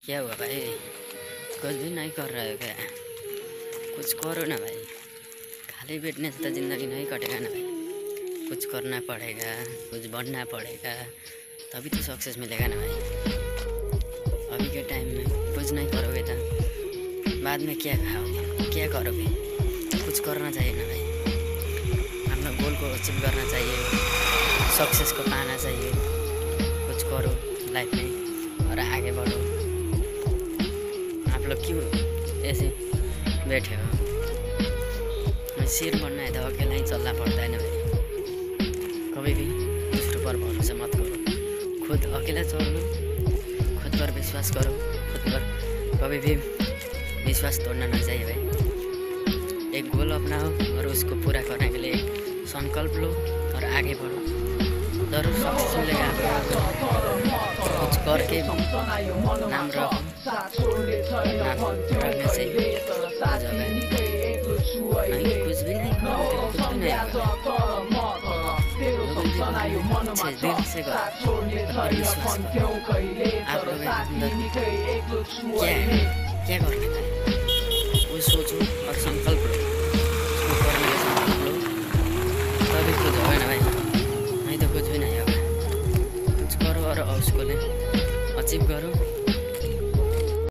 क्या हुआ भाई? कुछ भी नहीं कर रहे हो क्या? कुछ करो ना भाई। खाली बैठने से तो ज़िंदगी नहीं कटेगा ना भाई। कुछ करना पड़ेगा, कुछ बनना पड़ेगा, तभी तो सक्सेस मिलेगा ना भाई। अभी के टाइम में कुछ नहीं करोगे तो बाद में क्या खाओगे, क्या करोगे? कुछ करना चाहिए ना भाई। अपना गोल को अचीव करना चाहिए, सक्सेस को पाना चाहिए। कुछ करो लाइफ में और आगे बढ़ो। आप लोग क्यों ऐसे बैठे हो? शेर बनना है तो अकेला ही चलना पड़ता है ना भाई। कभी भी दूसरों पर भरोसा मत करो, खुद अकेला चलो, खुद पर विश्वास करो। खुद पर कभी भी विश्वास तोड़ना नहीं चाहिए भाई। एक गोल अपनाओ और उसको पूरा करने के लिए एक संकल्प लो और आगे बढ़ो। जरूर सक्सेस मिलेगा आपको। कुछ करके नाम रखो, नाम रखने से नहीं कुछ भी नहीं करोगे, कुछ भी नहीं होगा। अच्छे दिल से करो और विश्वास करो। आप लोग अंदर क्या है, क्या करने का है वो सोचो और संकल्प लो। उसको करने का संकल्प लो, तभी कुछ होगा ना भाई। नहीं तो कुछ भी नहीं होगा। कुछ करो और उसको ले अचीव करो।